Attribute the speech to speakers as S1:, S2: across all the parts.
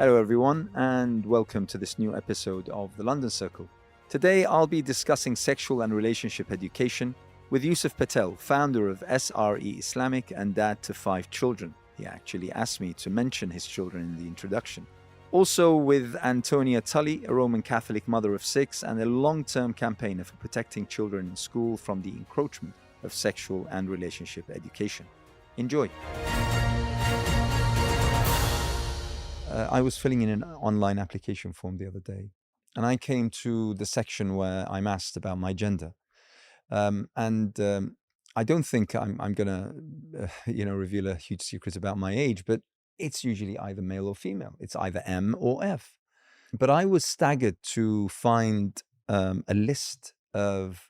S1: Hello, everyone, and welcome to this new episode of the London Circle. Today, I'll be discussing sexual and relationship education with Yusuf Patel, founder of RSEIslamic and dad to 5 children. He actually asked me to mention his children in the introduction. Also with Antonia Tulley, a Roman Catholic mother of 6 and a long-term campaigner for protecting children in school from the encroachment of sexual and relationship education. Enjoy. I was filling in an online application form the other day, and I came to the section where I'm asked about my gender. I don't think I'm going to, reveal a huge secret about my age, but it's usually either male or female. It's either M or F. But I was staggered to find a list of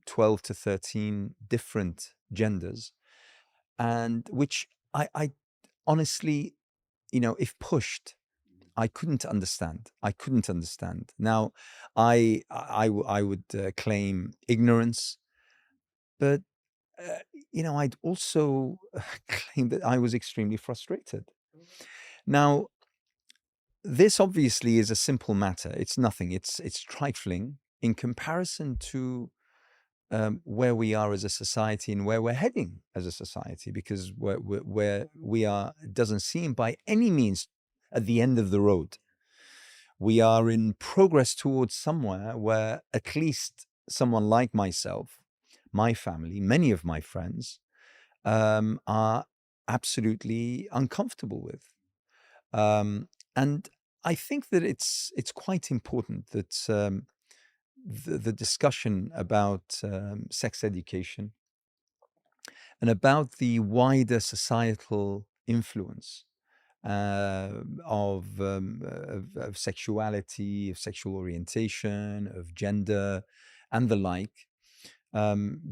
S1: 12 to 13 different genders, and which I honestly, if pushed, I couldn't understand. Now, I would claim ignorance, but I'd also claim that I was extremely frustrated. Now, this obviously is a simple matter. It's nothing. It's trifling in comparison to where we are as a society and where we're heading as a society, because where we are doesn't seem by any means at the end of the road. We are in progress towards somewhere where at least someone like myself, my family, many of my friends are absolutely uncomfortable with. And I think that it's quite important that the discussion about sex education and about the wider societal influence of sexuality, of sexual orientation, of gender, and the like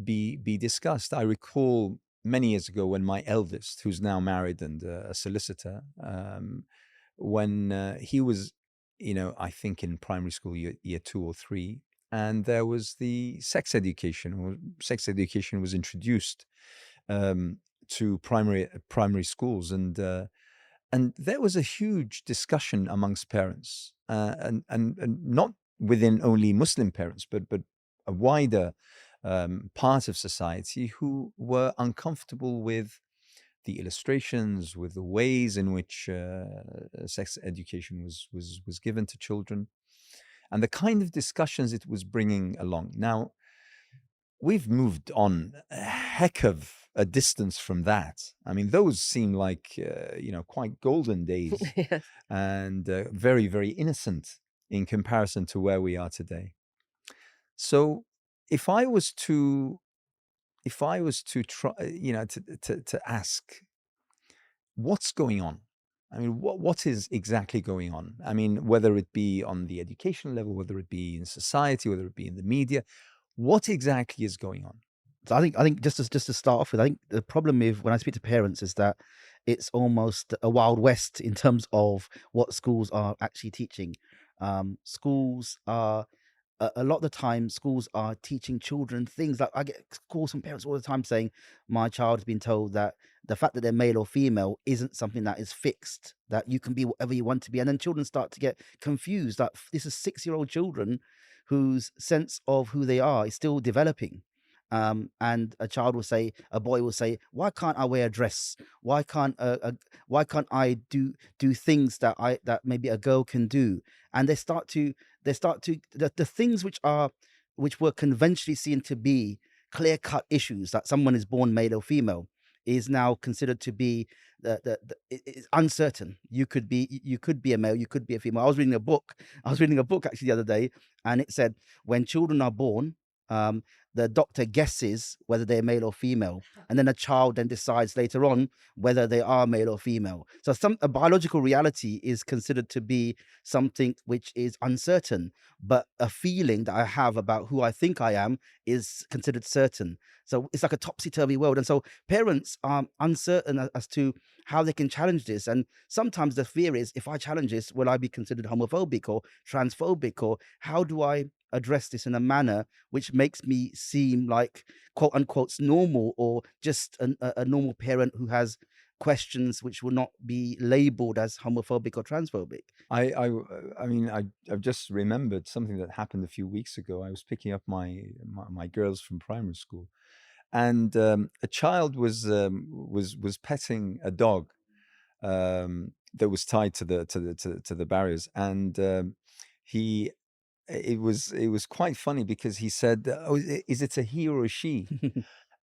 S1: be discussed. I recall many years ago when my eldest, who's now married and a solicitor, when he was, I think in primary school, year 2 or 3, and there was the sex education, or sex education was introduced to primary schools, and there was a huge discussion amongst parents, and not within only Muslim parents, but a wider part of society who were uncomfortable with the illustrations, with the ways in which sex education was given to children, and the kind of discussions it was bringing along. Now, we've moved on a heck of a distance from that. I mean, those seem like, quite golden days
S2: Yes.
S1: and very, very innocent in comparison to where we are today. So if I was to try, to ask what's going on, I mean, what is exactly going on? I mean, whether it be on the education level, whether it be in society, whether it be in the media, what exactly is going on?
S2: So I think just to start off with, I think the problem with when I speak to parents is that it's almost a wild west in terms of what schools are actually teaching. Schools are a lot of the time schools are teaching children things that I get calls from parents all the time saying my child has been told that the fact that they're male or female isn't something that is fixed, that you can be whatever you want to be, and then children start to get confused that this is 6-year-old children whose sense of who they are is still developing. And a boy will say, "Why can't I wear a dress? Why can't I do things that maybe a girl can do?" And the things which were conventionally seen to be clear cut issues that someone is born male or female is now considered to be it's uncertain. You could be a male, you could be a female. I was reading a book actually the other day, and it said when children are born, the doctor guesses whether they're male or female, and then a child then decides later on whether they are male or female. So a biological reality is considered to be something which is uncertain, but a feeling that I have about who I think I am is considered certain. So it's like a topsy-turvy world, and so parents are uncertain as to how they can challenge this. And sometimes the fear is, if I challenge this, will I be considered homophobic or transphobic, or how do I address this in a manner which makes me seem like quote unquote normal, or just a normal parent who has questions which will not be labeled as homophobic or transphobic.
S1: I mean, I've just remembered something that happened a few weeks ago. I was picking up my girls from primary school, and a child was petting a dog that was tied to the barriers, and he it was quite funny because he said, "Oh, is it a he or a she?"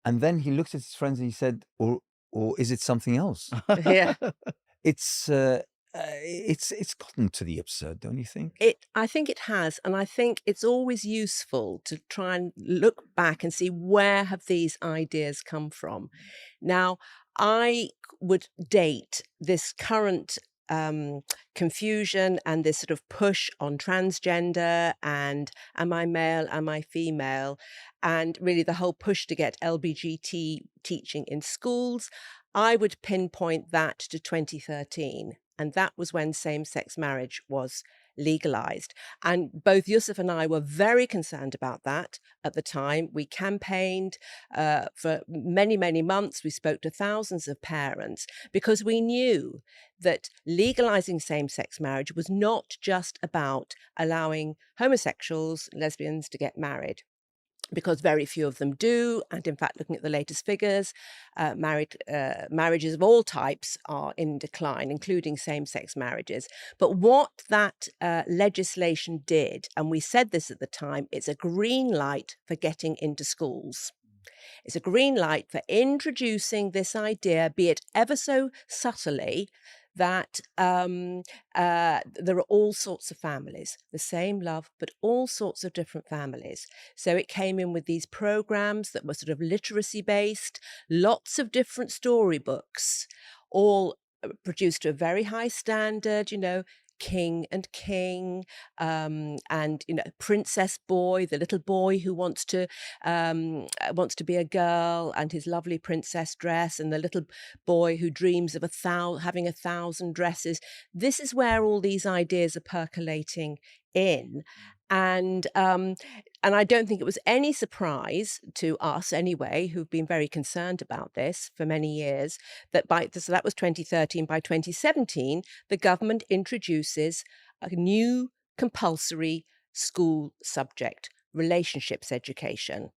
S1: And then he looked at his friends and he said, or is it something else?"
S3: Yeah.
S1: It's it's gotten to the absurd, don't you think?
S3: I think it has, and I think it's always useful to try and look back and see where have these ideas come from. Now, I would date this current confusion and this sort of push on transgender and am I male, am I female, and really the whole push to get LBGT teaching in schools. I would pinpoint that to 2013. And that was when same-sex marriage was legalized. And both Yusuf and I were very concerned about that at the time. We campaigned for many, many months. We spoke to thousands of parents because we knew that legalizing same-sex marriage was not just about allowing homosexuals, lesbians to get married, because very few of them do. And in fact, looking at the latest figures, marriages of all types are in decline, including same-sex marriages. But what that legislation did, and we said this at the time, it's a green light for getting into schools. It's a green light for introducing this idea, be it ever so subtly, that there are all sorts of families, the same love, but all sorts of different families. So it came in with these programs that were sort of literacy based, lots of different storybooks, all produced to a very high standard, king and king, and princess boy, the little boy who wants to be a girl, and his lovely princess dress, and the little boy who dreams of having 1,000 dresses. This is where all these ideas are percolating in. And I don't think it was any surprise to us anyway, who've been very concerned about this for many years, that so that was 2013. By 2017, the government introduces a new compulsory school subject, relationships education.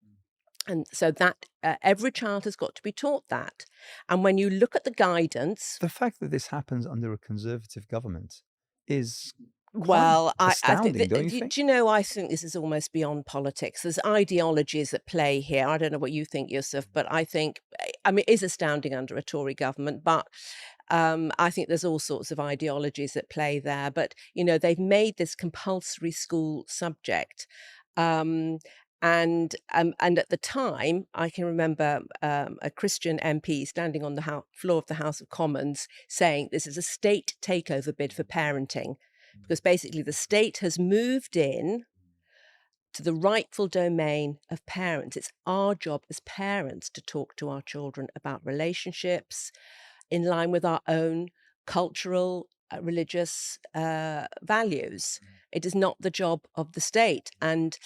S3: And so that every child has got to be taught that. And when you look at the guidance,
S1: The fact that this happens under a conservative government is
S3: well,
S1: quite
S3: I
S1: astounding,
S3: think,
S1: don't you think?
S3: do you know, I think this is almost beyond politics. There's ideologies at play here. I don't know what you think, Yusuf, but I think, it is astounding under a Tory government, but I think there's all sorts of ideologies at play there. But, they've made this compulsory school subject. And at the time, I can remember a Christian MP standing on the floor of the House of Commons saying this is a state takeover bid for parenting, because basically the state has moved in to the rightful domain of parents. It's our job as parents to talk to our children about relationships in line with our own cultural, religious values. It is not the job of the state. And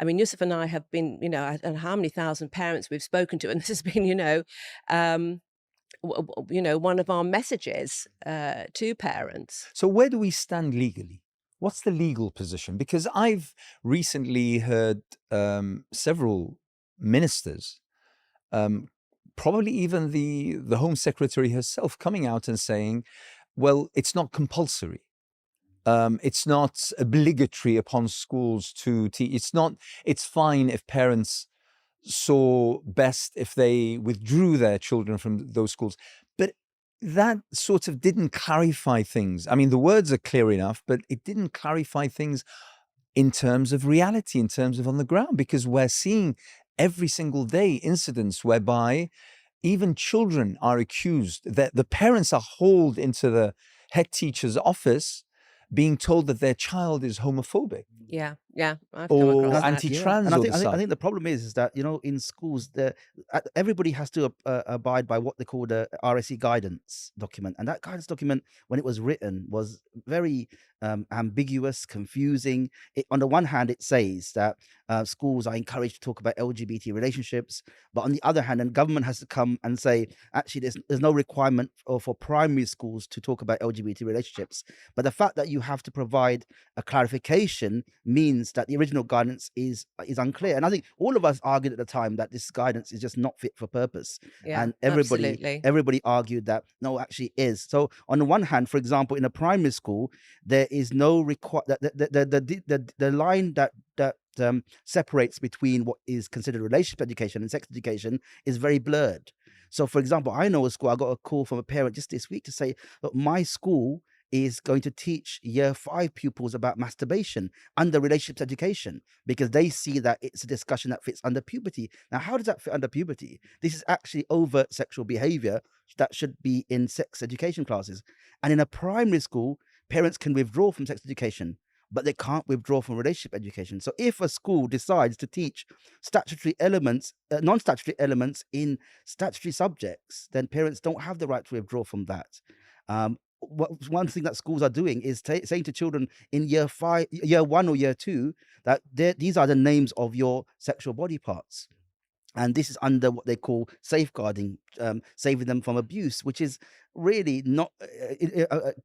S3: Yusuf and I have been, I don't know how many thousand parents we've spoken to, and this has been, one of our messages to parents.
S1: So where do we stand legally? What's the legal position? Because I've recently heard several ministers, probably even the Home Secretary herself, coming out and saying, well, it's not compulsory. It's not obligatory upon schools to teach. It's fine if parents saw best if they withdrew their children from those schools. But that sort of didn't clarify things. I mean, the words are clear enough, but it didn't clarify things in terms of reality, in terms of on the ground, because we're seeing every single day incidents whereby even children are accused, that the parents are hauled into the head teacher's office being told that their child is homophobic.
S3: Yeah, Yeah, I've come
S1: or
S3: across
S2: And
S3: that.
S2: yeah,
S1: anti-trans
S2: and
S1: all of a
S2: I
S1: sudden?
S2: think the problem is that in schools everybody has to abide by what they call the RSE guidance document, and that guidance document, when it was written, was very ambiguous, confusing. On the one hand, it says that schools are encouraged to talk about LGBT relationships, but on the other hand, and government has to come and say, actually, there's no requirement for primary schools to talk about LGBT relationships. But the fact that you have to provide a clarification means that the original guidance is unclear. And I think all of us argued at the time that this guidance is just not fit for purpose.
S3: Yeah,
S2: And
S3: absolutely.
S2: everybody argued that no, actually is. So on the one hand, for example, in a primary school, there is no the line that separates between what is considered relationship education and sex education is very blurred. So, for example, I know a school. I got a call from a parent just this week to say, look, my school is going to teach year 5 pupils about masturbation under relationships education because they see that it's a discussion that fits under puberty. Now, how does that fit under puberty? This is actually overt sexual behavior that should be in sex education classes. And in a primary school, parents can withdraw from sex education, but they can't withdraw from relationship education. So if a school decides to teach statutory elements, non-statutory elements in statutory subjects, then parents don't have the right to withdraw from that. One thing that schools are doing is saying to children in year 1 or year 2 that these are the names of your sexual body parts, and this is under what they call safeguarding, saving them from abuse, which is really not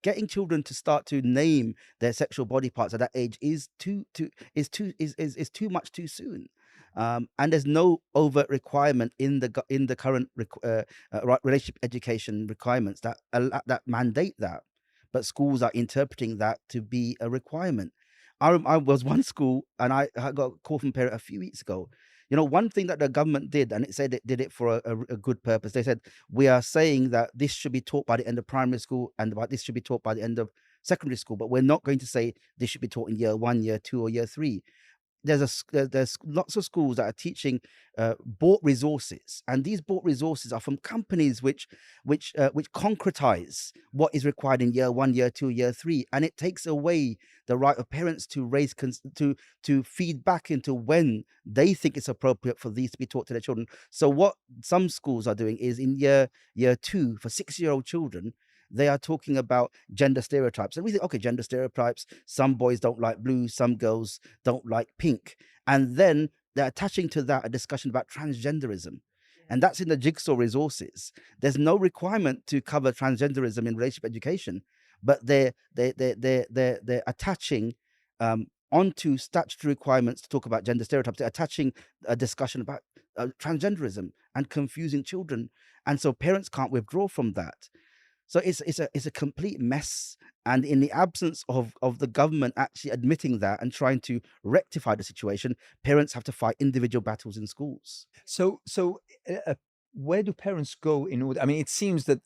S2: getting children to start to name their sexual body parts at that age is too much too soon. And there's no overt requirement in the current relationship education requirements that mandate that, but schools are interpreting that to be a requirement. I was one school, and I got a call from a parent a few weeks ago. One thing that the government did, and it said it did it for a good purpose. They said, we are saying that this should be taught by the end of primary school and this should be taught by the end of secondary school, but we're not going to say this should be taught in year 1, year 2, or year 3. There's lots of schools that are teaching bought resources, and these bought resources are from companies which concretize what is required in year 1, year 2, year 3, and it takes away the right of parents to raise to feed back into when they think it's appropriate for these to be taught to their children. So what some schools are doing is in year 2 for 6-year-old children, they are talking about gender stereotypes. And we think, okay, gender stereotypes, some boys don't like blue, some girls don't like pink. And then they're attaching to that a discussion about transgenderism. And that's in the jigsaw resources. There's no requirement to cover transgenderism in relationship education, but they're attaching onto statutory requirements to talk about gender stereotypes. They're attaching a discussion about transgenderism and confusing children. And so parents can't withdraw from that. So it's a complete mess. And in the absence of the government actually admitting that and trying to rectify the situation, parents have to fight individual battles in schools.
S1: So where do parents go in order? I mean, it seems that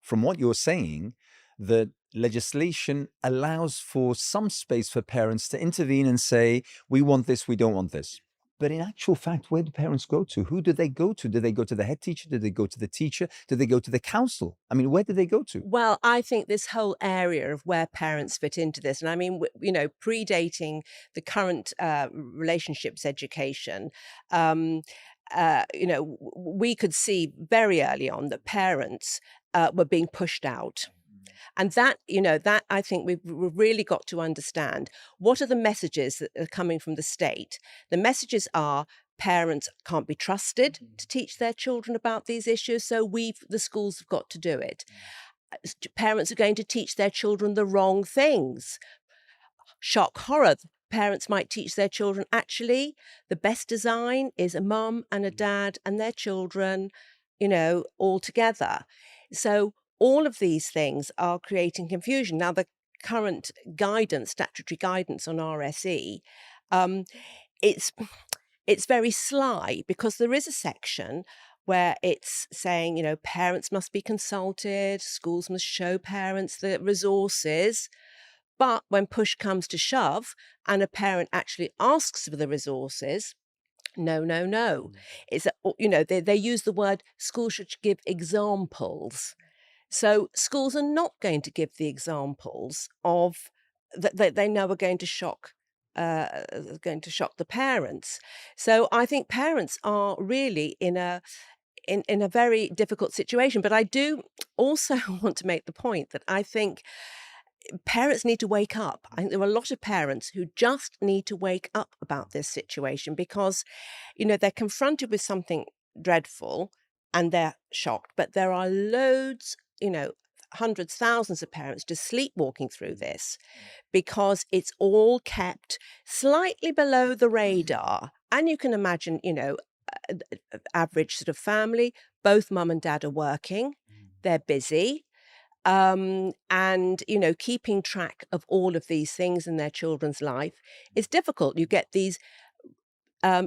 S1: from what you're saying, that legislation allows for some space for parents to intervene and say, we want this, we don't want this. But in actual fact, where do parents go to? Who do they go to? Do they go to the head teacher? Do they go to the teacher? Do they go to the council? I mean, where do they go to?
S3: Well, I think this whole area of where parents fit into this, and I mean, predating the current relationships education, we could see very early on that parents were being pushed out. And that I think we've really got to understand what are the messages that are coming from the state. The messages are parents can't be trusted to teach their children about these issues, so the schools have got to do it. Parents are going to teach their children the wrong things. Shock horror. Parents might teach their children, actually, the best design is a mum and a dad and their children, all together. So all of these things are creating confusion. Now, the current guidance, statutory guidance on RSE, it's very sly because there is a section where it's saying, parents must be consulted, schools must show parents the resources. But when push comes to shove and a parent actually asks for the resources, no. It's, they use the word schools should give examples. So schools are not going to give the examples of that they know are going to shock going to shock the parents. So I think parents are really in a very difficult situation. But I do also want to make the point that I think parents need to wake up. I think there are a lot of parents who just need to wake up about this situation because, they're confronted with something dreadful and they're shocked. But there are loads, hundreds, thousands of parents just sleepwalking through this because it's all kept slightly below the radar. And you can imagine, average sort of family, both mum and dad are working, they're busy. And keeping track of all of these things in their children's life is difficult. You get these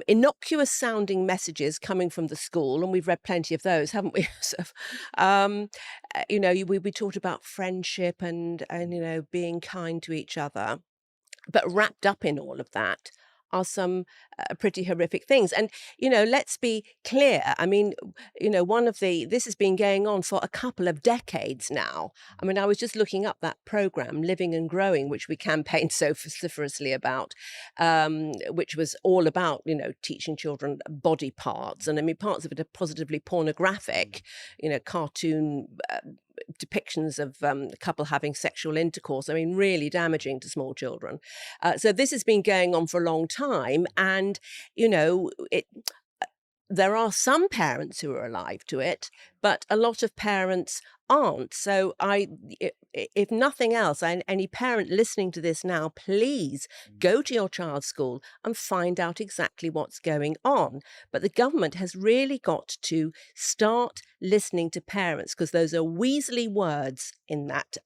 S3: innocuous sounding messages coming from the school, and we've read plenty of those, haven't we? We talked about friendship and being kind to each other, but wrapped up in all of that are some pretty horrific things. And, let's be clear. I mean, this has been going on for a couple of decades now. I mean, I was just looking up that program, Living and Growing, which we campaigned so vociferously about, which was all about, teaching children body parts. And I mean, parts of it are positively pornographic, cartoon depictions of a couple having sexual intercourse. I mean, really damaging to small children. So this has been going on for a long time. And, there are some parents who are alive to it, but a lot of parents aren't. So if nothing else, any parent listening to this now, please go to your child's school and find out exactly what's going on. But the government has really got to start listening to parents, because those are weaselly words in that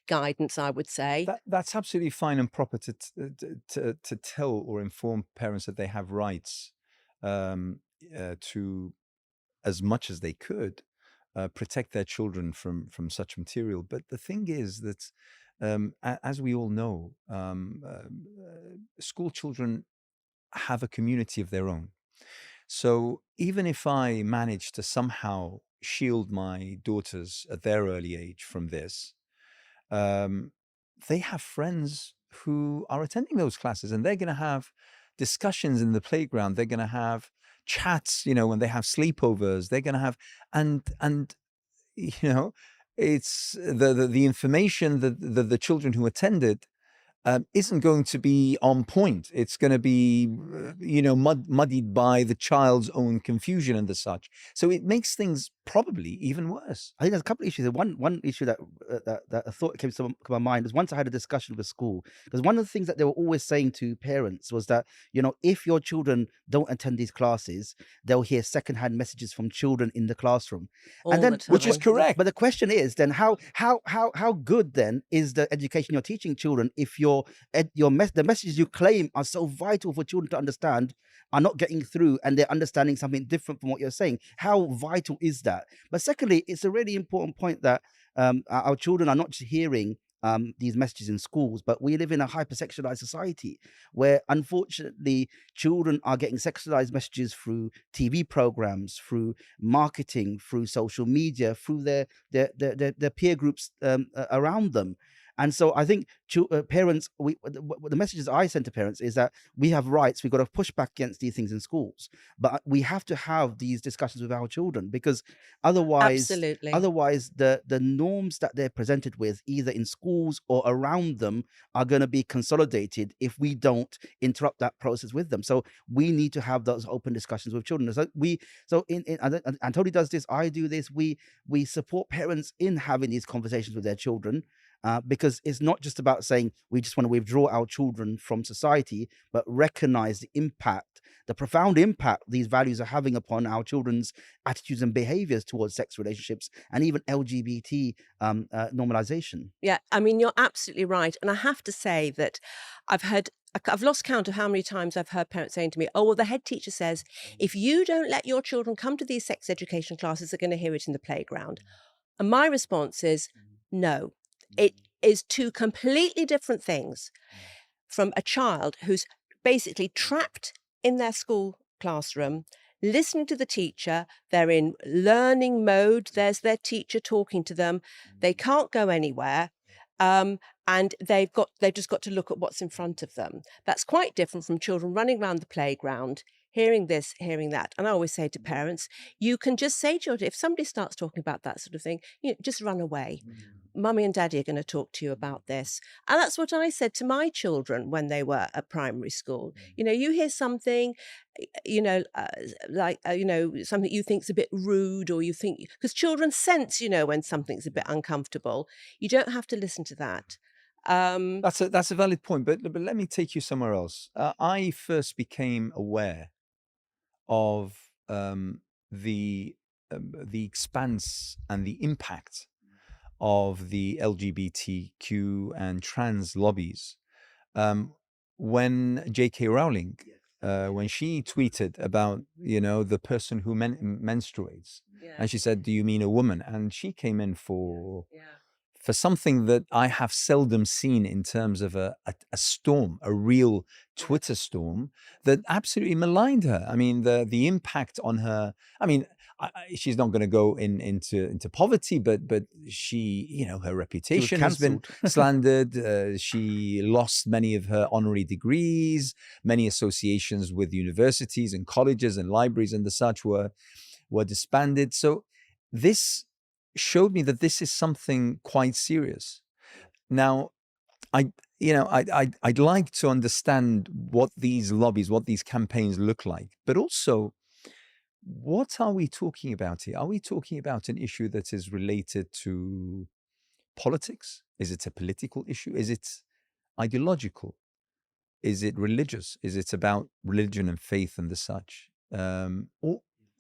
S3: guidance, I would say.
S1: That's absolutely fine and proper to tell or inform parents that they have rights to, as much as they could, protect their children from such material. But the thing is that, as we all know, school children have a community of their own. So even if I manage to somehow shield my daughters at their early age from this, they have friends who are attending those classes, and they're going to have discussions in the playground. They're going to have chats, when they have sleepovers. They're going to have, and it's the information that the children who attended isn't going to be on point. It's going to be, muddied by the child's own confusion and the such. So it makes things probably even worse.
S2: I think there's a couple of issues. One issue that I thought came to my mind was once I had a discussion with school, because one of the things that they were always saying to parents was that, if your children don't attend these classes, they'll hear secondhand messages from children in the classroom.
S3: All
S2: and then,
S3: the time.
S1: Which is correct.
S2: But the question is then how good then is the education you're teaching children if the messages you claim are so vital for children to understand are not getting through, and they're understanding something different from what you're saying? How vital is that? But secondly, it's a really important point that our children are not just hearing these messages in schools, but we live in a hypersexualized society where, unfortunately, children are getting sexualized messages through TV programs, through marketing, through social media, through their peer groups around them. And so I think parents, the messages I send to parents is that we have rights. We've got to push back against these things in schools, but we have to have these discussions with our children, because otherwise,
S3: Absolutely.
S2: the norms that they're presented with, either in schools or around them, are going to be consolidated if we don't interrupt that process with them. So we need to have those open discussions with children. So Antonia does this, I do this. We support parents in having these conversations with their children. Because it's not just about saying we just want to withdraw our children from society, but recognize the profound impact these values are having upon our children's attitudes and behaviors towards sex relationships and even LGBT normalization.
S3: Yeah, I mean, you're absolutely right. And I have to say that I've lost count of how many times I've heard parents saying to me, oh, well, the head teacher says, if you don't let your children come to these sex education classes, they're going to hear it in the playground. And my response is, no. It is two completely different things from a child who's basically trapped in their school classroom, listening to the teacher. They're in learning mode. There's their teacher talking to them. They can't go anywhere. And they've just got to look at what's in front of them. That's quite different from children running around the playground, hearing this, hearing that. And I always say to parents, you can just say to your, if somebody starts talking about that sort of thing, just run away. Mummy and Daddy are going to talk to you about this. And that's what I said to my children when they were at primary school. You hear something, something you think's a bit rude, or you think, because children sense, when something's a bit uncomfortable. You don't have to listen to that.
S1: That's a valid point, but let me take you somewhere else. I first became aware of the expanse and the impact of the LGBTQ and trans lobbies when J.K. Rowling, when she tweeted about the person who menstruates, and she said, "Do you mean a woman?" And she came in for something that I have seldom seen in terms of a storm, a real Twitter storm that absolutely maligned her. I mean, the impact on her. I mean, she's not going to go into poverty, but she, her reputation has been slandered. She lost many of her honorary degrees. Many associations with universities and colleges and libraries and the such were disbanded. So this showed me that this is something quite serious. Now, I'd like to understand what these lobbies, what these campaigns look like, but also, what are we talking about here? Are we talking about an issue that is related to politics? Is it a political issue? Is it ideological? Is it religious? Is it about religion and faith and the such?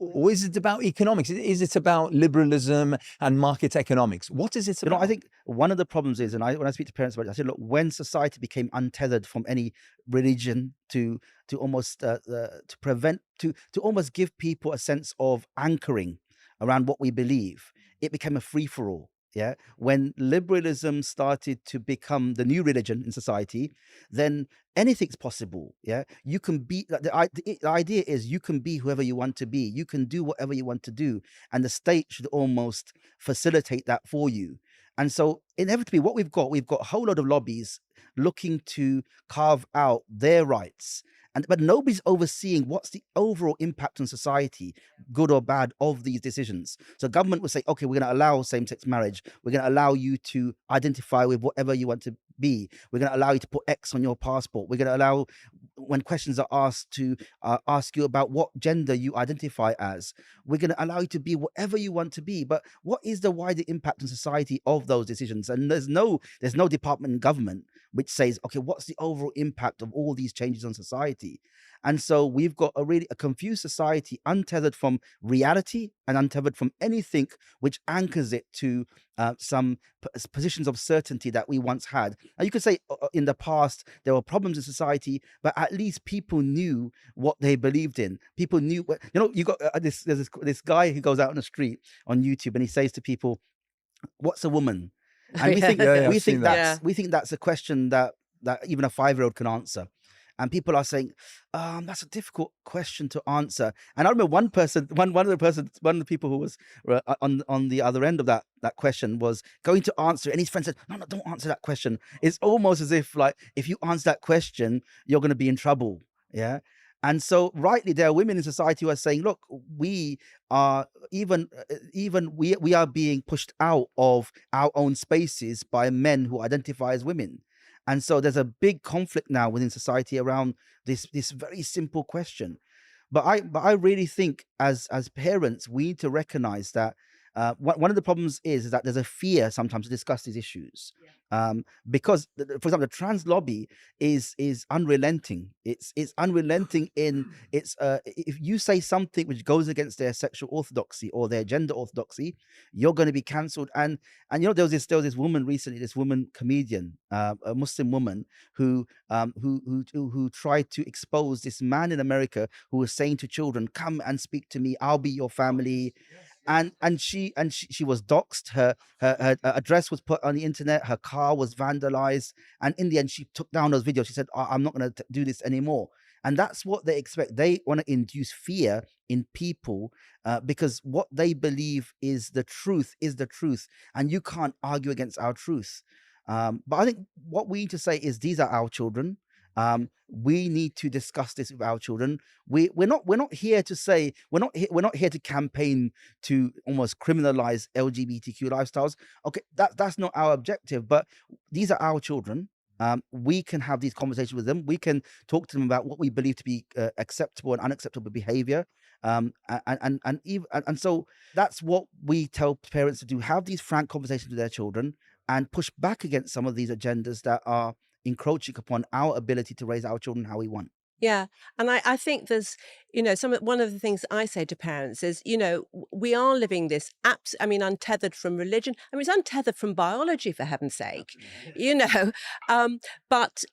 S1: Or is it about economics? Is it about liberalism and market economics? What is it about?
S2: I think one of the problems is, and when I speak to parents about it, I say, look, when society became untethered from any religion to almost to almost give people a sense of anchoring around what we believe, it became a free for all. Yeah, when liberalism started to become the new religion in society, then anything's possible. Yeah, you can be. The idea is you can be whoever you want to be. You can do whatever you want to do, and the state should almost facilitate that for you. And so, inevitably, what we've got a whole lot of lobbies looking to carve out their rights. But nobody's overseeing what's the overall impact on society, good or bad, of these decisions. So government will say, okay, we're going to allow same-sex marriage. We're going to allow you to identify with whatever you want to be. We're going to allow you to put X on your passport. We're going to allow, when questions are asked, to ask you about what gender you identify as. We're going to allow you to be whatever you want to be. But what is the wider impact on society of those decisions? And there's no department in government which says, okay, what's the overall impact of all these changes on society? And so we've got a confused society, untethered from reality and untethered from anything which anchors it to some positions of certainty that we once had. And you could say in the past there were problems in society, but at least people knew what they believed in. People knew, you got there's this guy who goes out on the street on YouTube and he says to people, "What's a woman?" And we think that's a question that even a 5-year-old can answer. And people are saying, that's a difficult question to answer. And I remember one of the people who was on the other end of that question was going to answer it, and his friend said, no, don't answer that question. It's almost as if, like, if you answer that question, you're going to be in trouble. Yeah. And so rightly, there are women in society who are saying, look, we are we are being pushed out of our own spaces by men who identify as women. And so there's a big conflict now within society around this very simple question. But I really think as parents, we need to recognize that one of the problems is that there's a fear sometimes to discuss these issues. Because, for example, the trans lobby is unrelenting. It's unrelenting in its if you say something which goes against their sexual orthodoxy or their gender orthodoxy, you're going to be cancelled. And there was this woman recently, this woman comedian, a Muslim woman who tried to expose this man in America who was saying to children, "Come and speak to me. I'll be your family." And she was doxxed. Her address was put on the internet. Her car was vandalized. And in the end, she took down those videos. She said, "I'm not going to do this anymore." And that's what they expect. They want to induce fear in people because what they believe is the truth, and you can't argue against our truth. But I think what we need to say is these are our children. We need to discuss this with our children. We're not here to say, we're not here to campaign to almost criminalize LGBTQ lifestyles. Okay, that's not our objective. But these are our children. We can have these conversations with them. We can talk to them about what we believe to be acceptable and unacceptable behavior. And so that's what we tell parents to do: have these frank conversations with their children and push back against some of these agendas that are encroaching upon our ability to raise our children how we want.
S3: Yeah. And I think there's, one of the things I say to parents is, we are living this untethered from religion. I mean, it's untethered from biology, for heaven's sake, you know. But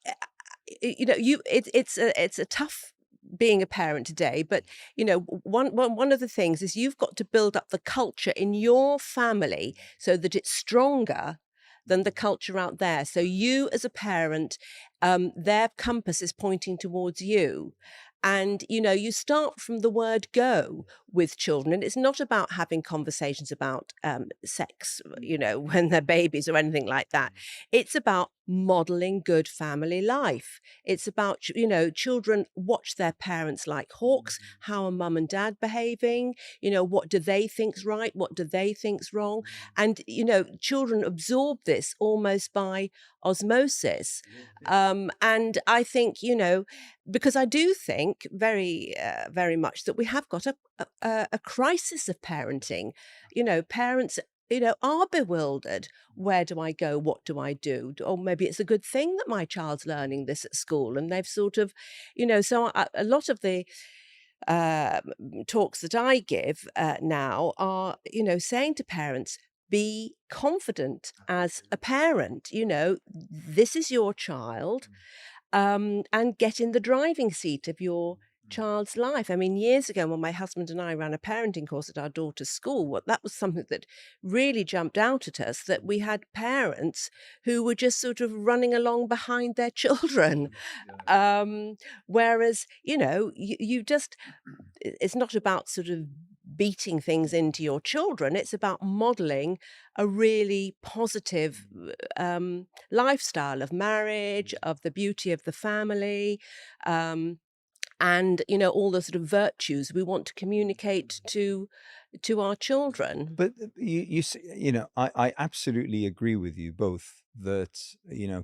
S3: it's a tough being a parent today. But one of the things is you've got to build up the culture in your family so that it's stronger than the culture out there. So you as a parent, their compass is pointing towards you. And, you start from the word go with children. And it's not about having conversations about sex, when they're babies or anything like that. It's about modeling good family life. It's about, children watch their parents like hawks. How are mum and dad behaving? What do they think's right? What do they think's wrong? And, children absorb this almost by osmosis. And I think, because I do think very, very much that we have got a crisis of parenting. Parents, are bewildered. Where do I go? What do I do? Or maybe it's a good thing that my child's learning this at school, and they've sort of, so a lot of the talks that I give now are, saying to parents, be confident as a parent. This is your child, and get in the driving seat of your child's life. I mean, years ago when my husband and I ran a parenting course at our daughter's school, that was something that really jumped out at us, that we had parents who were just sort of running along behind their children. Whereas, you just, it's not about sort of beating things into your children. It's about modeling a really positive lifestyle of marriage, of the beauty of the family, and all the sort of virtues we want to communicate to our children.
S1: But I absolutely agree with you both that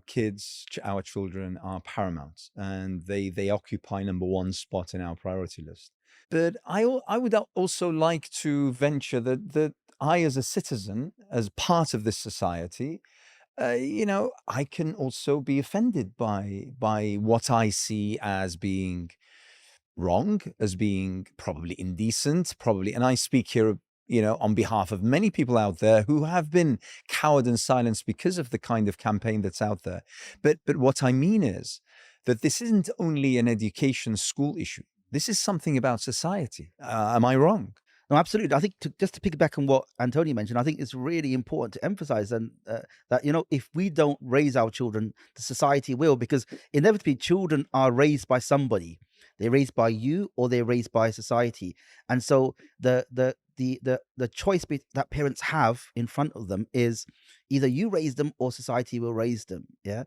S1: kids, our children, are paramount, and they occupy number one spot in our priority list. But I would also like to venture that I, as a citizen, as part of this society, I can also be offended by what I see as being wrong, as being probably indecent, and I speak here, on behalf of many people out there who have been cowered and silenced because of the kind of campaign that's out there. But what I mean is that this isn't only an education school issue. This is something about society. Am I wrong?
S2: No, absolutely. I think just to piggyback on what Antonia mentioned, I think it's really important to emphasize that if we don't raise our children, the society will, because inevitably children are raised by somebody. They're raised by you, or they're raised by society. And so the choice that parents have in front of them is either you raise them or society will raise them. Yeah.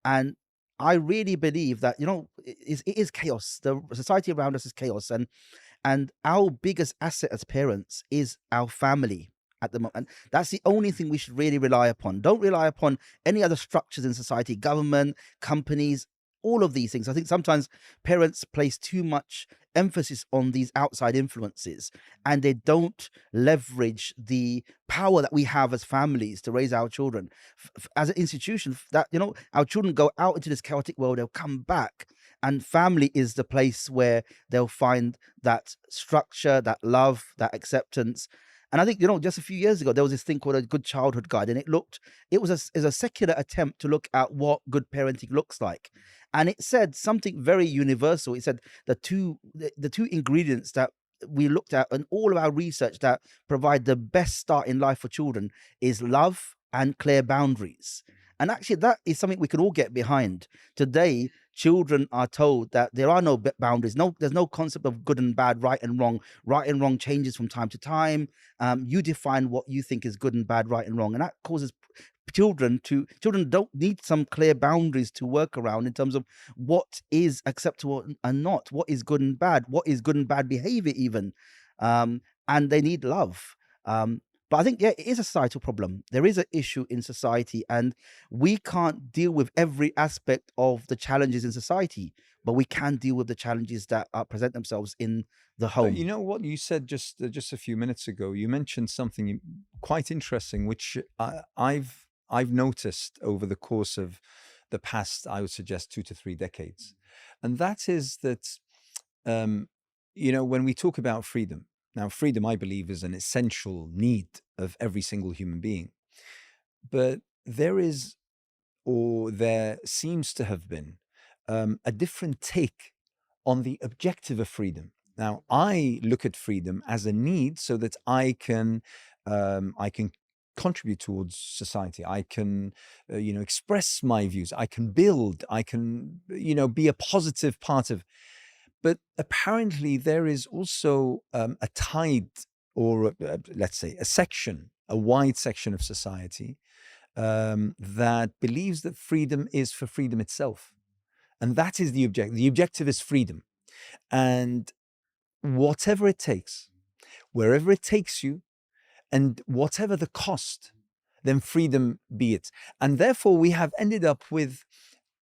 S2: And I really believe that, it is chaos. The society around us is chaos. And our biggest asset as parents is our family at the moment. And that's the only thing we should really rely upon. Don't rely upon any other structures in society, government, companies, all of these things. I think sometimes parents place too much emphasis on these outside influences, and they don't leverage the power that we have as families to raise our children. As an institution, that our children go out into this chaotic world, they'll come back, and family is the place where they'll find that structure, that love, that acceptance. And I think, just a few years ago, there was this thing called a Good Childhood Guide, and it was a secular attempt to look at what good parenting looks like. And it said something very universal. It said the two ingredients that we looked at in all of our research that provide the best start in life for children is love and clear boundaries. And actually, that is something we can all get behind. Today, children are told that there are no boundaries. There's no concept of good and bad, right and wrong. Right and wrong changes from time to time. You define what you think is good and bad, right and wrong. And that causes children don't need some clear boundaries to work around in terms of what is acceptable and not, what is good and bad, what is good and bad behavior even, and they need love. But I think, yeah, it is a societal problem. There is an issue in society, and we can't deal with every aspect of the challenges in society, but we can deal with the challenges that present themselves in the home.
S1: You know what you said just a few minutes ago? You mentioned something quite interesting, which I've noticed over the course of the past, I would suggest 2 to 3 decades, and that is that when we talk about freedom, now freedom, I believe, is an essential need of every single human being, but there is, or there seems to have been, a different take on the objective of freedom. Now, I look at freedom as a need so that I can contribute towards society. I can, express my views. I can build. I can, be a positive part of. But apparently, there is also a tide, or let's say a wide section of society that believes that freedom is for freedom itself. And that is the objective. The objective is freedom. And whatever it takes, wherever it takes you, and whatever the cost, then freedom be it. And therefore, we have ended up with,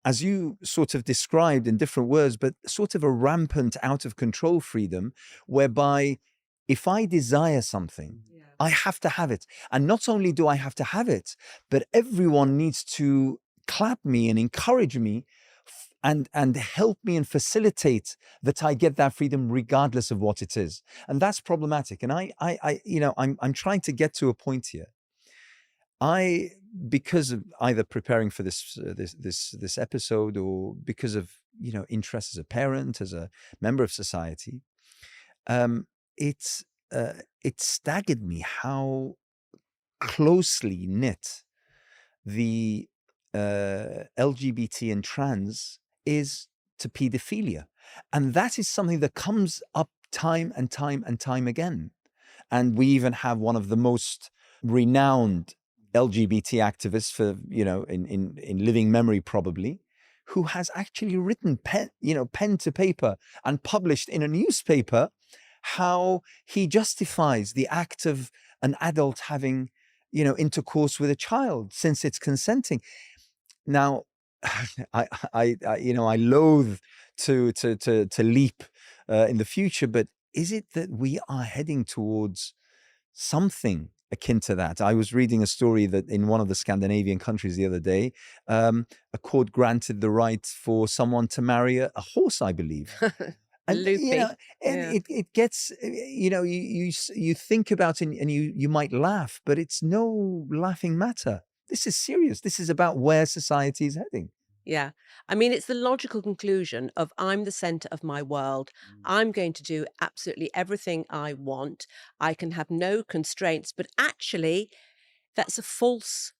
S1: as you sort of described in different words, but sort of a rampant, out of control freedom, whereby if I desire something, I have to have it. And not only do I have to have it, but everyone needs to clap me and encourage me and help me and facilitate that I get that freedom regardless of what it is. And that's problematic. And I'm trying to get to a point here. Because of either preparing for this episode, or because of interest as a parent, as a member of society, it staggered me how closely knit the LGBT and trans is to paedophilia, and that is something that comes up time and time and time again. And we even have one of the most renowned LGBT activists for in living memory, probably, who has actually written pen to paper and published in a newspaper how he justifies the act of an adult having intercourse with a child since it's consenting. Now, I loathe to leap in the future, but is it that we are heading towards something akin to that? I was reading a story that in one of the Scandinavian countries the other day, a court granted the right for someone to marry a horse, I believe. And it gets, you think about it and you might laugh, but it's no laughing matter. This is serious. This is about where society is heading.
S3: Yeah. I mean, it's the logical conclusion of I'm the center of my world. I'm going to do absolutely everything I want. I can have no constraints, but actually that's a false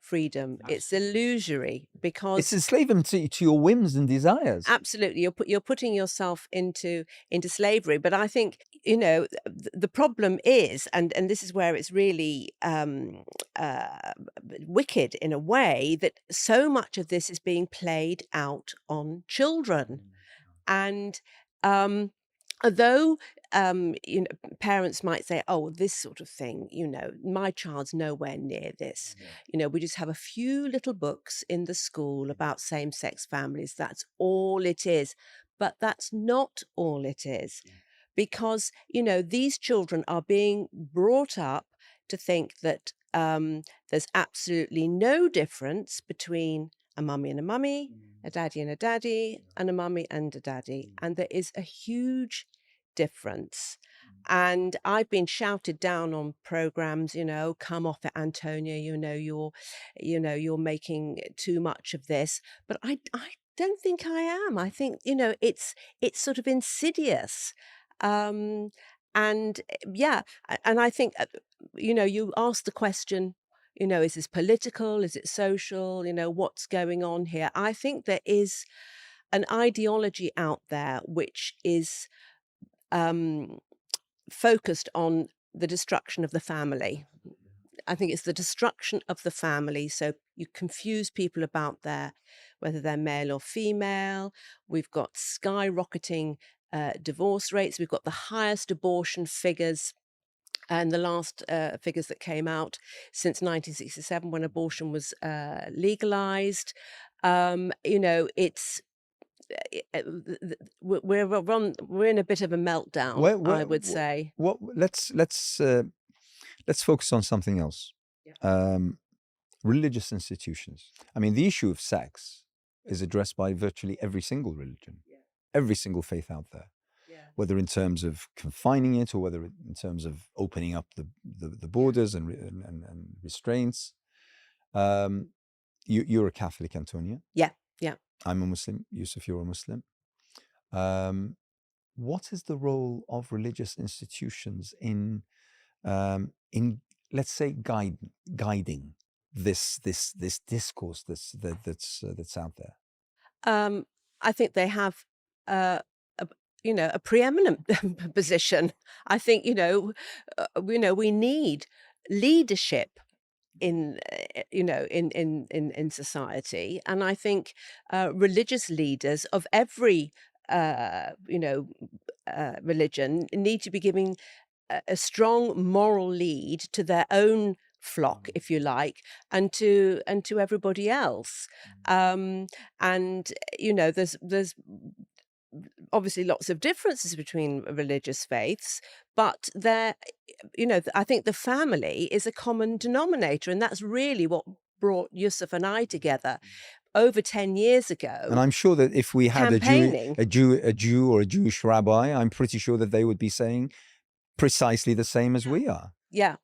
S3: freedom. It's illusory, because
S1: it's enslavement to your whims and desires.
S3: Absolutely, you're putting yourself into slavery. But I think the problem is, and this is where it's really wicked in a way, that so much of this is being played out on children, and although parents might say, oh, this sort of thing, my child's nowhere near this. We just have a few little books in the school about same-sex families. That's all it is. But that's not all it is, because these children are being brought up to think that there's absolutely no difference between a mummy and a mummy, a daddy and a daddy, and a mummy and a daddy. And there is a huge difference. And I've been shouted down on programs, come off it, Antonia, you're making too much of this. But I don't think I am. I think, it's sort of insidious. And yeah, and I think, you asked the question, is this political? Is it social? What's going on here? I think there is an ideology out there which is focused on the destruction of the family. I think it's the destruction of the family. So you confuse people about whether they're male or female. We've got skyrocketing divorce rates. We've got the highest abortion figures. And the last figures that came out since 1967, when abortion was legalized, it's we're in a bit of a meltdown, I would say.
S1: Let's focus on something else.
S3: Yeah.
S1: Religious institutions. I mean, the issue of sex is addressed by virtually every single religion, every single faith out there. Whether in terms of confining it or whether in terms of opening up the borders and restraints. You're a Catholic, Antonia.
S3: Yeah.
S1: I'm a Muslim. Yusuf, you're a Muslim. What is the role of religious institutions in let's say guiding this discourse that's out there?
S3: I think they have a preeminent position. I think we need leadership in society, and I think religious leaders of every religion need to be giving a strong moral lead to their own flock, if you like, and to everybody else. And there's obviously lots of differences between religious faiths, but I think the family is a common denominator, and that's really what brought Yusuf and I together over 10 years ago.
S1: And I'm sure that if we had a Jew or a Jewish rabbi, I'm pretty sure that they would be saying precisely the same as we are.
S3: Yeah.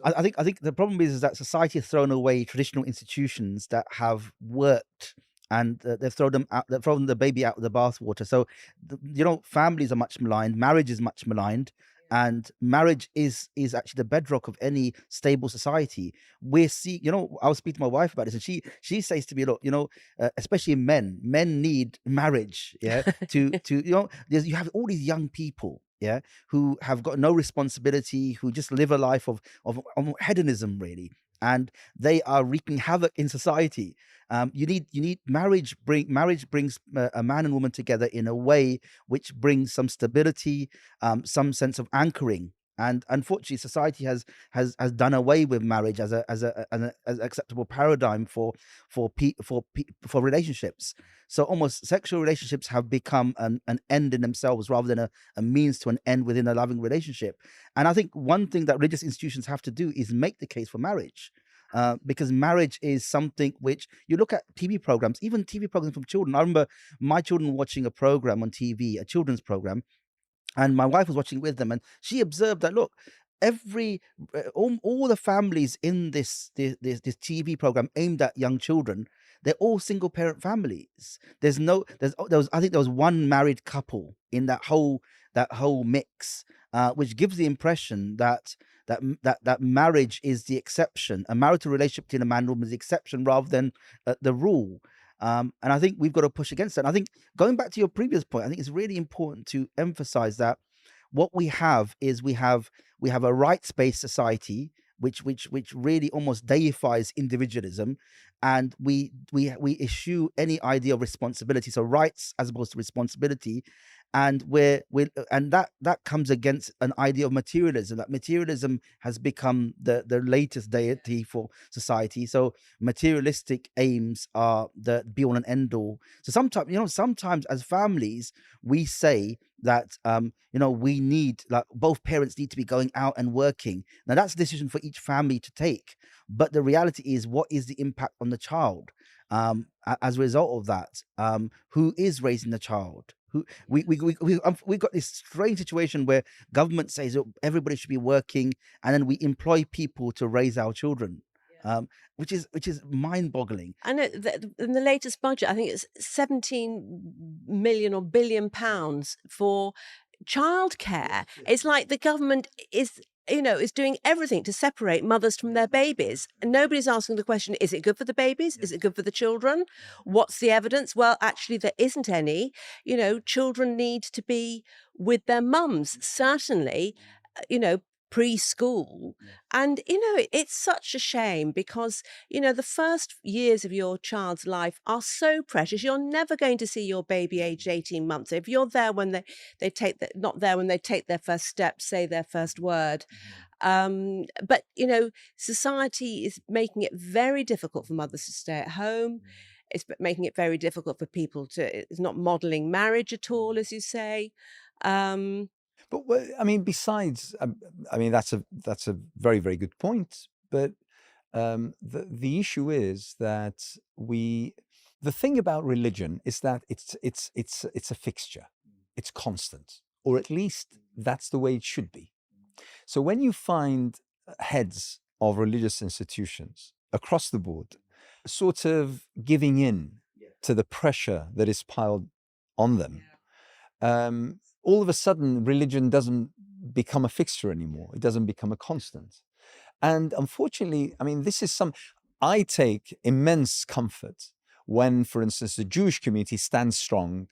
S2: I think the problem is that society has thrown away traditional institutions that have worked, and they've thrown the baby out with the bathwater. So, families are much maligned, marriage is much maligned, and marriage is actually the bedrock of any stable society. I was speaking to my wife about this, and she says to me, look, especially men need marriage, you have all these young people, who have got no responsibility, who just live a life of hedonism, really, and they are wreaking havoc in society. You need marriage. Marriage brings a man and woman together in a way which brings some stability, some sense of anchoring. And unfortunately, society has done away with marriage as an acceptable paradigm for relationships. So almost sexual relationships have become an end in themselves rather than a means to an end within a loving relationship. And I think one thing that religious institutions have to do is make the case for marriage. Because marriage is something which, you look at TV programs, even TV programs from children. I remember my children watching a program on TV, a children's program, and my wife was watching with them, and she observed that, look, all the families in this TV program aimed at young children, they're all single parent families. I think there was one married couple in that whole mix, which gives the impression that marriage is the exception. A marital relationship between a man and woman is the exception rather than the rule. And I think we've got to push against that. And I think, going back to your previous point, I think it's really important to emphasize that what we have is we have a rights-based society which really almost deifies individualism, and we eschew any idea of responsibility. So rights as opposed to responsibility. And that comes against an idea of materialism. That materialism has become the latest deity for society. So materialistic aims are the be all and end all. So sometimes as families we say that we need, like, both parents need to be going out and working. Now that's a decision for each family to take. But the reality is, what is the impact on the child as a result of that? Who is raising the child? We've got this strange situation where government says everybody should be working, and then we employ people to raise our children, which is mind-boggling.
S3: I know in the latest budget, I think it's 17 million or billion pounds for childcare. It's like the government is doing everything to separate mothers from their babies. And nobody's asking the question, is it good for the babies? Is it good for the children? What's the evidence? Well, actually, there isn't any. Children need to be with their mums. Certainly, preschool. And, it's such a shame because, the first years of your child's life are so precious. You're never going to see your baby aged 18 months. If you're there when they take not there when they take their first steps, say their first word. But, society is making it very difficult for mothers to stay at home. It's making it very difficult for people it's not modeling marriage at all, as you say. Um,
S1: But I mean, besides, I mean, that's a very, very good point. But the issue is that the thing about religion is that it's a fixture, it's constant, or at least that's the way it should be. So when you find heads of religious institutions across the board sort of giving in to the pressure that is piled on them, all of a sudden religion doesn't become a fixture anymore. It doesn't become a constant. And unfortunately, I mean, I take immense comfort when, for instance, the Jewish community stands strong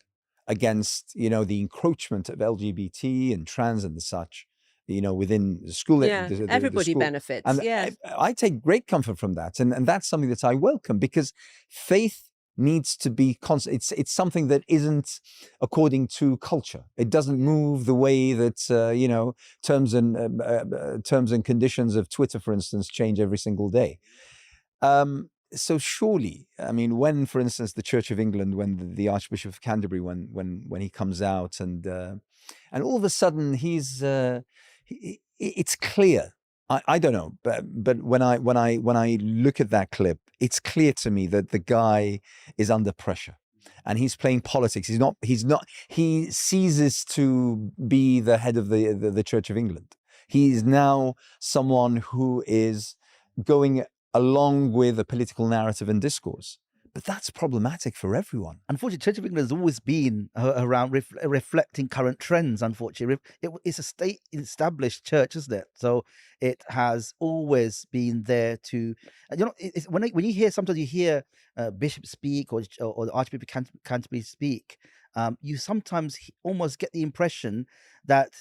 S1: against, the encroachment of LGBT and trans and the such, within the school.
S3: yeah,
S1: the
S3: everybody
S1: school.
S3: benefits.
S1: And
S3: Yeah.
S1: I take great comfort from that. And that's something that I welcome, because faith needs to be constant. It's something that isn't according to culture. It doesn't move the way that terms and conditions of Twitter, for instance, change every single day. So surely, I mean, when, for instance, the Church of England, when the Archbishop of Canterbury, when he comes out and all of a sudden it's clear. I don't know, but when I look at that clip, it's clear to me that the guy is under pressure, and he's playing politics. He ceases to be the head of the Church of England. He is now someone who is going along with a political narrative and discourse. But that's problematic for everyone.
S2: Unfortunately, Church of England has always been around reflecting current trends. Unfortunately, it's a state-established church, isn't it? So it has always been there to, when you hear, sometimes you hear bishops speak or the Archbishop of Canterbury speak, you sometimes almost get the impression that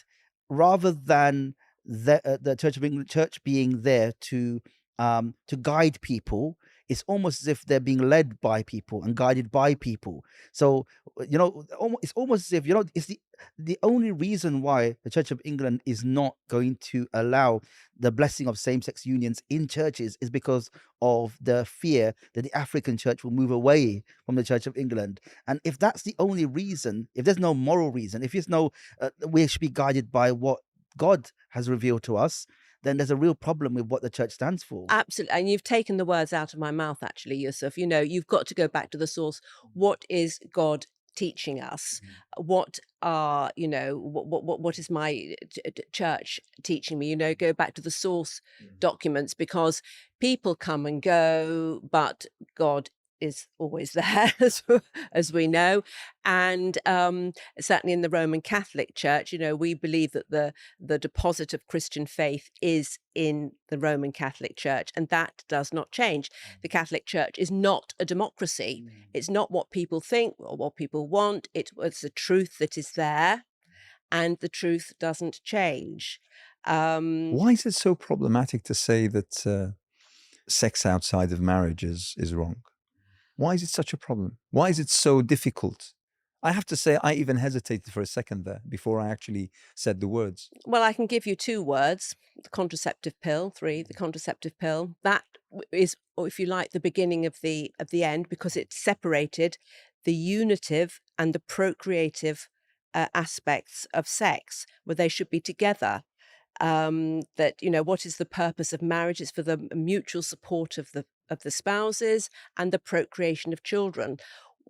S2: rather than the Church of England church being there to guide people, it's almost as if they're being led by people and guided by people. So, it's almost as if, it's the only reason why the Church of England is not going to allow the blessing of same-sex unions in churches is because of the fear that the African church will move away from the Church of England. And if that's the only reason, if there's no moral reason, if there's no, we should be guided by what God has revealed to us, then there's a real problem with what the church stands for.
S3: Absolutely. And you've taken the words out of my mouth, actually, Yusuf. You've got to go back to the source. What is God teaching us? What are, what is my church teaching me? Go back to the source documents, because people come and go, but God is always there, as we know. And certainly in the Roman Catholic Church, we believe that the deposit of Christian faith is in the Roman Catholic Church, and that does not change. The Catholic Church is not a democracy. It's not what people think or what people want. It's a truth that is there, and the truth doesn't change.
S1: Why is it so problematic to say that sex outside of marriage is wrong? Why is it such a problem? Why is it so difficult? I have to say, I even hesitated for a second there before I actually said the words.
S3: Well, I can give you 2 words: the contraceptive pill. 3, the contraceptive pill. That is, or if you like, the beginning of the end, because it separated the unitive and the procreative aspects of sex, where they should be together. That, what is the purpose of marriage? It's for the mutual support of the spouses and the procreation of children.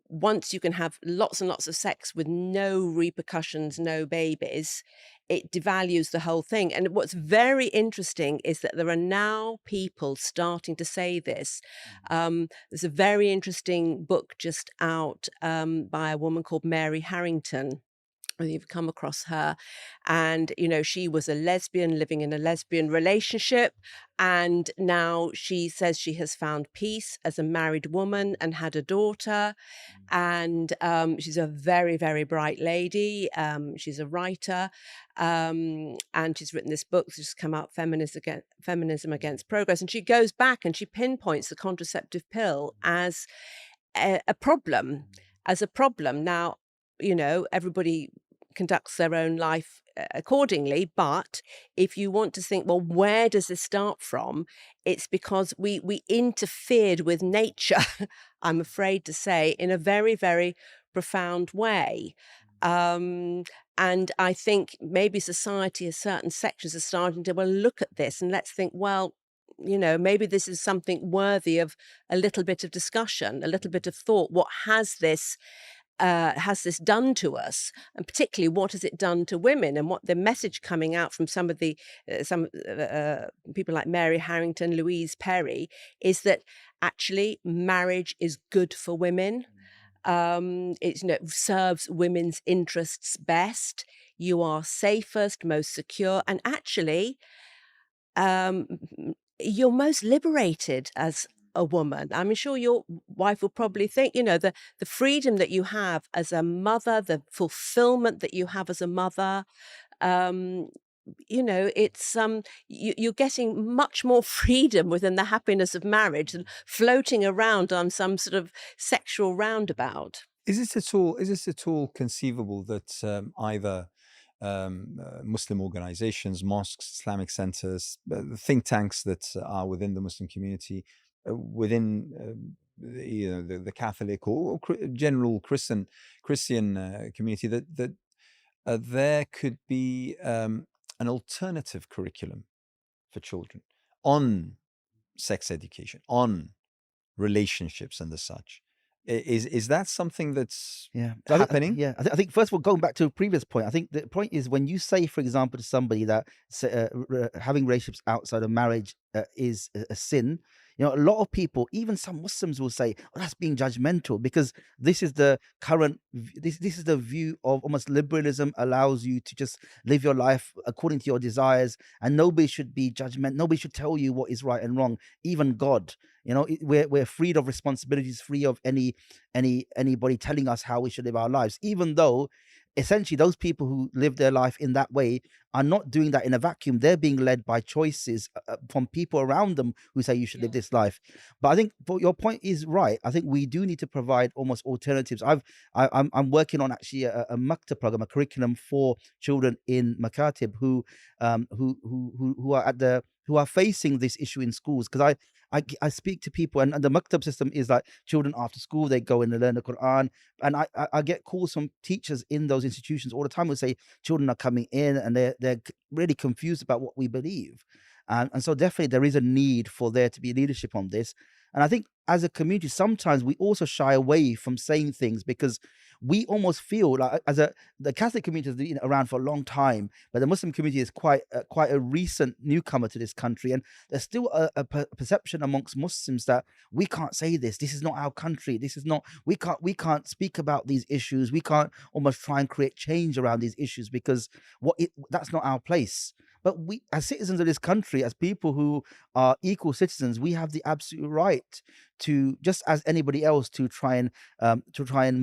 S3: Once you can have lots and lots of sex with no repercussions, no babies, it devalues the whole thing. And what's very interesting is that there are now people starting to say this. There's a very interesting book just out by a woman called Mary Harrington, whether you've come across her. And, you know, she was a lesbian living in a lesbian relationship. And now she says she has found peace as a married woman and had a daughter. And she's a very, very bright lady. She's a writer. And she's written this book that's just come out, Feminism Against Progress. And she goes back and she pinpoints the contraceptive pill as a problem, Now, you know, everybody conducts their own life accordingly, but if you want to think, well, where does this start from? It's because we interfered with nature, I'm afraid to say, in a very, very profound way. And I think maybe society, certain sections are starting to, well, look at this and let's think, well, you know, maybe this is something worthy of a little bit of discussion, a little bit of thought. What has this done to us, and particularly what has it done to women? And what the message coming out from some of the people like Mary Harrington, Louise Perry, is that actually marriage is good for women. It, you know, serves women's interests best. You are safest, most secure, and actually you're most liberated as a woman. I'm sure your wife will probably think, you know, the freedom that you have as a mother, the fulfillment that you have as a mother, you know, it's you're getting much more freedom within the happiness of marriage than floating around on some sort of sexual roundabout.
S1: Is this at all conceivable that either Muslim organizations, mosques, Islamic centers, think tanks that are within the Muslim community, within you know, the Catholic or general Christian community, that there could be an alternative curriculum for children on sex education, on relationships and the such? Is that something that's happening?
S2: I think first of all, going back to a previous point, I think the point is when you say, for example, to somebody that having relationships outside of marriage is a sin, you know, a lot of people, even some Muslims, will say, "Oh, that's being judgmental," because this is the current, this is the view of almost liberalism allows you to just live your life according to your desires, and nobody should be judgmental. Nobody should tell you what is right and wrong, even God. You know, we're freed of responsibilities, free of anybody telling us how we should live our lives, even though essentially those people who live their life in that way are not doing that in a vacuum. They're being led by choices from people around them who say you should live this life. But I think your point is right. I think we do need to provide almost alternatives. I'm working on actually a maktab program, a curriculum for children in Makatib who are facing this issue in schools, because I speak to people, and the maktab system is like children after school, they go in and learn the Quran, and I get calls from teachers in those institutions all the time who say children are coming in and they're really confused about what we believe, and so definitely there is a need for there to be leadership on this. And I think as a community, sometimes we also shy away from saying things because we almost feel like, the Catholic community has been around for a long time, but the Muslim community is quite a recent newcomer to this country, and there's still a perception amongst Muslims that we can't say this. This is not our country. This is not. We can't speak about these issues. We can't almost try and create change around these issues because that's not our place. But we, as citizens of this country, as people who are equal citizens, we have the absolute right to, just as anybody else, to try and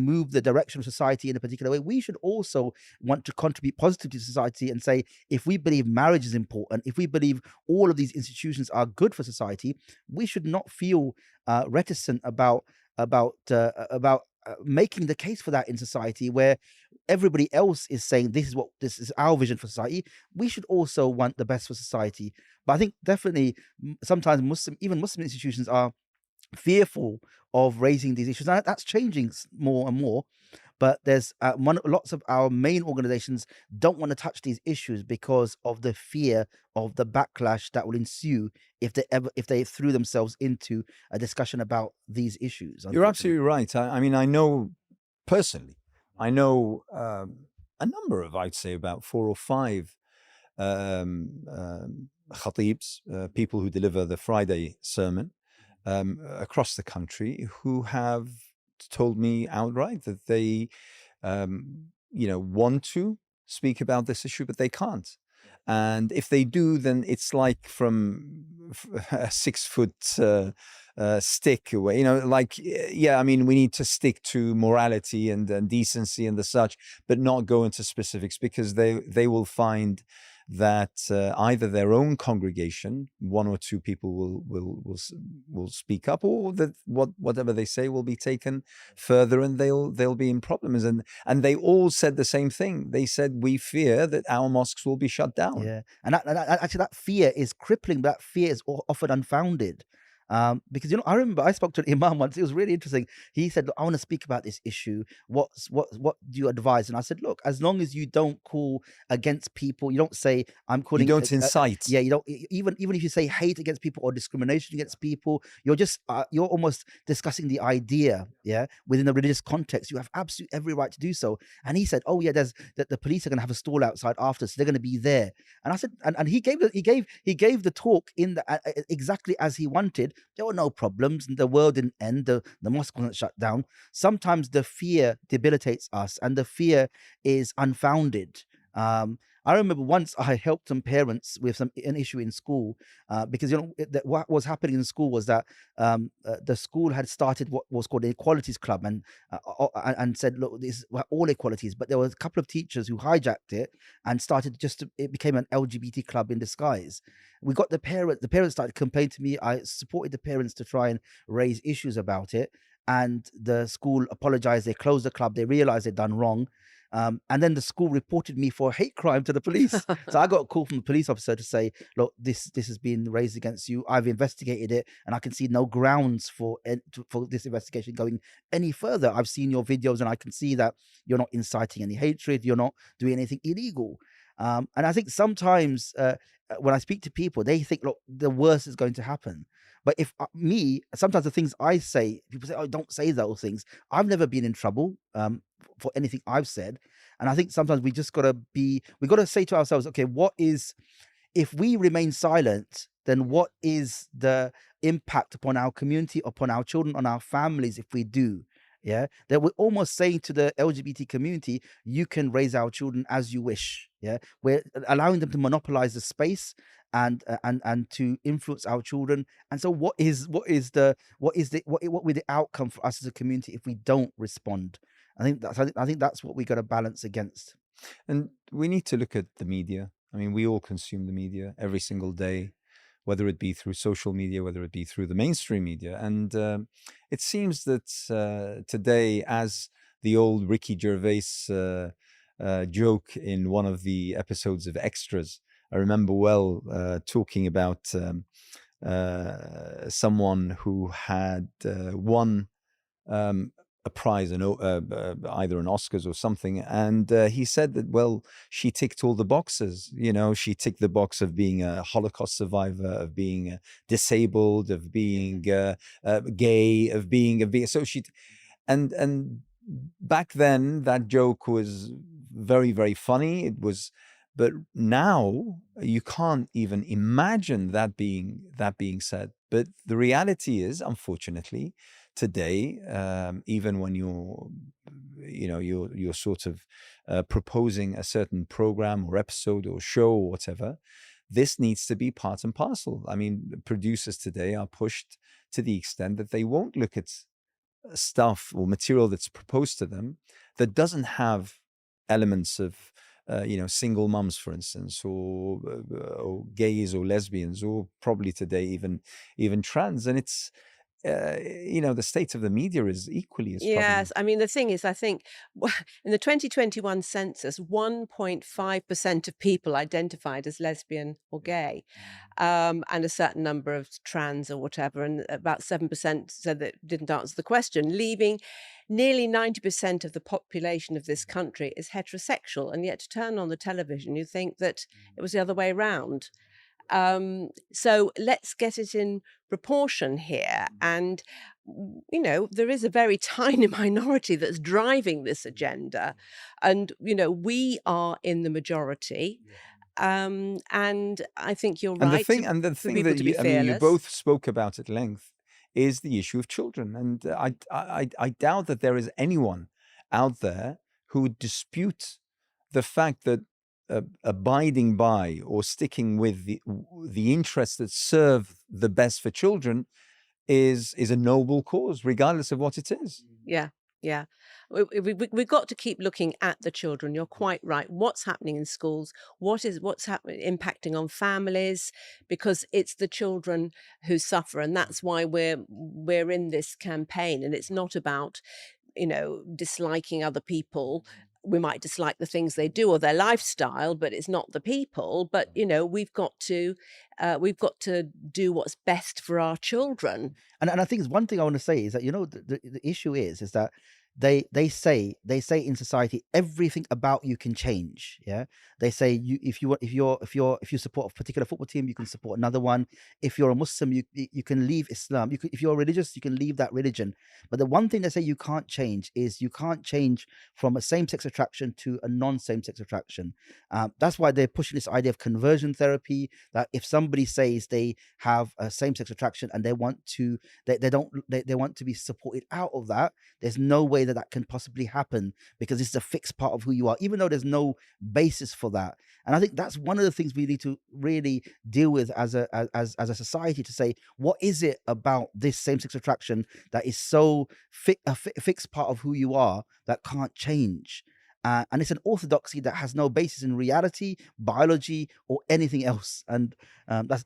S2: move the direction of society in a particular way. We should also want to contribute positively to society and say, if we believe marriage is important, if we believe all of these institutions are good for society, we should not feel reticent about making the case for that in society, where everybody else is saying this is our vision for society. We should also want the best for society. But I think definitely sometimes even Muslim institutions are fearful of raising these issues. Now, that's changing more and more. But there's lots of our main organizations don't want to touch these issues because of the fear of the backlash that will ensue if they threw themselves into a discussion about these issues.
S1: You're absolutely right. I mean, I know personally, a number of, I'd say about 4 or 5 khatibs, people who deliver the Friday sermon across the country, who have told me outright that they want to speak about this issue, but they can't. And if they do, then it's like from a 6-foot stick away. I mean, we need to stick to morality and decency and the such, but not go into specifics, because they will find that either their own congregation, 1 or 2 people will speak up, or that whatever they say will be taken further, and they'll be in problems. And they all said the same thing. They said, we fear that our mosques will be shut down.
S2: Yeah, and actually that fear is crippling. That fear is often unfounded. Because I remember I spoke to an imam once. It was really interesting. He said, "Look, I want to speak about this issue. What do you advise?" And I said, "Look, as long as you don't call against people, you don't say I'm calling.
S1: You don't incite.
S2: Yeah, you don't. Even if you say hate against people or discrimination against people, you're just you're almost discussing the idea. Yeah, within a religious context, you have absolutely every right to do so." And he said, "Oh yeah, the police are going to have a stall outside after, so they're going to be there." And I said, and he gave the talk in exactly as he wanted. There were no problems, and the world didn't end. The mosque wasn't shut down. Sometimes the fear debilitates us, and the fear is unfounded. I remember once I helped some parents with an issue in school, because what was happening in school was that the school had started what was called the Equalities Club, and said, "Look, we're all equalities." But there was a couple of teachers who hijacked it and started it became an LGBT club in disguise. We got the parents started complaining to me. I supported the parents to try and raise issues about it, and the school apologized. They closed the club. They realized they'd done wrong. And then the school reported me for hate crime to the police. So I got a call from the police officer to say, "Look, this has been raised against you. I've investigated it, and I can see no grounds for this investigation going any further. I've seen your videos, and I can see that you're not inciting any hatred. You're not doing anything illegal." And I think sometimes when I speak to people, they think, "Look, the worst is going to happen." But if sometimes the things I say, people say, "Oh, don't say those things." I've never been in trouble for anything I've said. And I think sometimes we just got to say to ourselves, okay, if we remain silent, then what is the impact upon our community, upon our children, on our families if we do? Yeah, that we're almost saying to the LGBT community, you can raise our children as you wish. Yeah, we're allowing them to monopolize the space and to influence our children. And so, what will be the outcome for us as a community if we don't respond? I think that's what we got to balance against.
S1: And we need to look at the media. I mean, we all consume the media every single day, whether it be through social media, whether it be through the mainstream media. And it seems that today, as the old Ricky Gervais joke in one of the episodes of Extras, I remember well talking about someone who had won a prize, either an Oscars or something, and he said that, well, she ticked all the boxes. She ticked the box of being a Holocaust survivor, of being disabled, of being gay, of being so she, and back then that joke was very, very funny. It was, but now you can't even imagine that being said. But the reality is, unfortunately, today, even when you're sort of proposing a certain program or episode or show or whatever, this needs to be part and parcel. I mean, producers today are pushed to the extent that they won't look at stuff or material that's proposed to them that doesn't have elements of single mums, for instance, or gays or lesbians, or probably today even trans. And it's the state of the media is equally as
S3: Yes,
S1: problematic.
S3: I mean, the thing is, I think in the 2021 census, 1.5% of people identified as lesbian or gay, and a certain number of trans or whatever, and about 7% said that didn't answer the question, leaving nearly 90% of the population of this country is heterosexual. And yet to turn on the television, you think that it was the other way around. So let's get it in proportion here. And, there is a very tiny minority that's driving this agenda. And, we are in the majority. And I think you're right.
S1: And the thing that you both spoke about at length is the issue of children. And I doubt that there is anyone out there who dispute the fact that abiding by or sticking with the interests that serve the best for children is a noble cause, regardless of what it is.
S3: Yeah, yeah. We've got to keep looking at the children. You're quite right. What's happening in schools? What's happening, impacting on families? Because it's the children who suffer, and that's why we're in this campaign. And it's not about, disliking other people. We might dislike the things they do or their lifestyle, but it's not the people. But we've got to do what's best for our children.
S2: And I think it's one thing I want to say is that the issue is that they say in society everything about you can change. Yeah, they say if you support a particular football team, you can support another one. If you're a Muslim, you can leave Islam. If you're religious, you can leave that religion. But the one thing they say you can't change is you can't change from a same-sex attraction to a non-same-sex attraction. That's why they're pushing this idea of conversion therapy. That if somebody says they have a same-sex attraction and they want to be supported out of that, there's no way that can possibly happen, because it's a fixed part of who you are, even though there's no basis for that. And I think that's one of the things we need to really deal with as a society, to say, what is it about this same-sex attraction that is so a fixed part of who you are that can't change? And it's an orthodoxy that has no basis in reality, biology, or anything else. And that's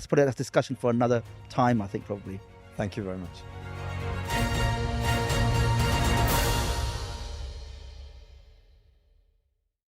S2: probably a discussion for another time, I think, probably.
S1: Thank you very much.